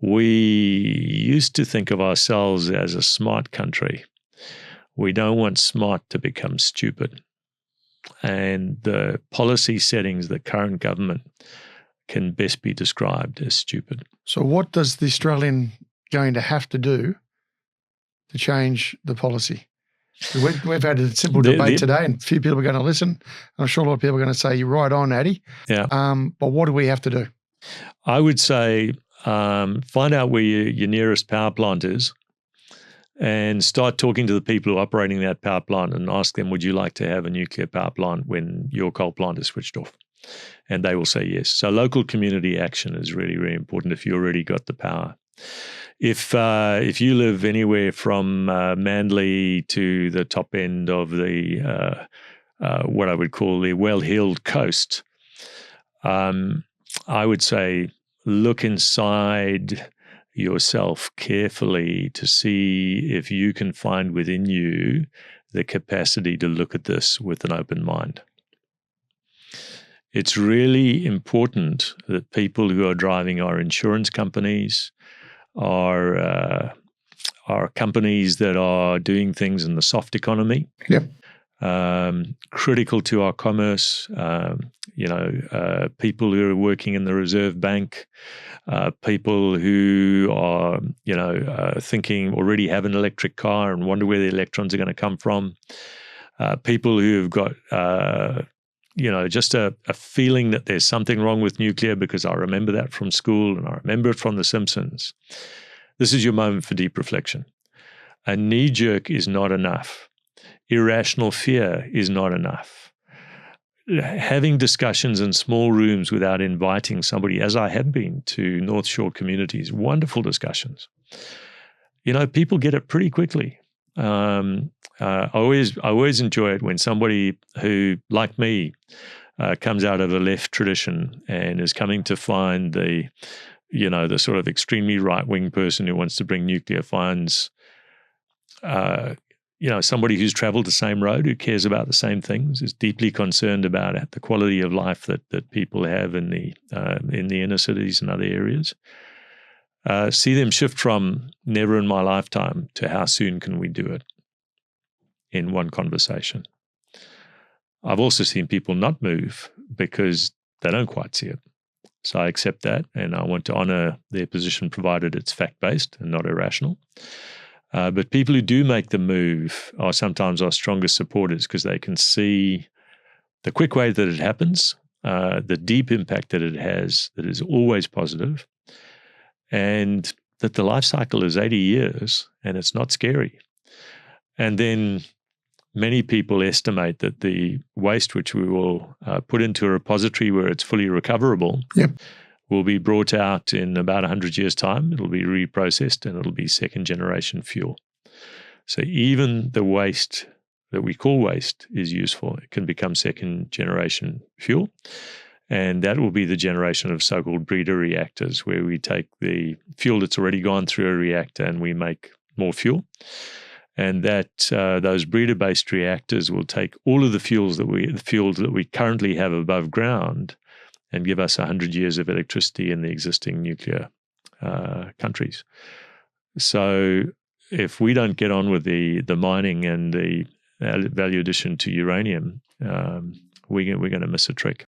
we used to think of ourselves as a smart country. We don't want smart to become stupid. And the policy settings of the current government can best be described as stupid. So what does the Australian going to have to do to change the policy? We've had a simple debate today, and a few people are going to listen. I'm sure a lot of people are going to say, "You're right on, Addy." Yeah. But what do we have to do? I would say find out where your nearest power plant is and start talking to the people who are operating that power plant and ask them, would you like to have a nuclear power plant when your coal plant is switched off? And they will say yes. So local community action is really, really important if you already got the power. If you live anywhere from Manly to the top end of the what I would call the well-heeled coast, I would say look inside yourself carefully to see if you can find within you the capacity to look at this with an open mind. It's really important that people who are driving our insurance companies, are companies that are doing things in the soft economy, critical to our commerce, people who are working in the Reserve Bank, people who are, thinking already have an electric car and wonder where the electrons are going to come from, people who have got, just a feeling that there's something wrong with nuclear because I remember that from school and I remember it from The Simpsons. This is your moment for deep reflection. A knee-jerk is not enough. Irrational fear is not enough. Having discussions in small rooms without inviting somebody, as I have been to North Shore communities, wonderful discussions. People get it pretty quickly. I always enjoy it when somebody who, like me, comes out of a left tradition and is coming to find the sort of extremely right-wing person who wants to bring nuclear finds, somebody who's traveled the same road, who cares about the same things, is deeply concerned about the quality of life that people have in the inner cities and other areas. See them shift from never in my lifetime to how soon can we do it in one conversation. I've also seen people not move because they don't quite see it. So I accept that, and I want to honor their position provided it's fact-based and not irrational. But people who do make the move are sometimes our strongest supporters because they can see the quick way that it happens, the deep impact that it has, that is always positive, and that the life cycle is 80 years and it's not scary. And then many people estimate that the waste which we will put into a repository where it's fully recoverable will be brought out in about 100 years' time. It'll be reprocessed and it'll be second-generation fuel. So even the waste that we call waste is useful. It can become second-generation fuel. And that will be the generation of so-called breeder reactors, where we take the fuel that's already gone through a reactor and we make more fuel. And that those breeder-based reactors will take all of the fuels that we currently have above ground and give us 100 years of electricity in the existing nuclear countries. So if we don't get on with the mining and the value addition to uranium, we're going to miss a trick.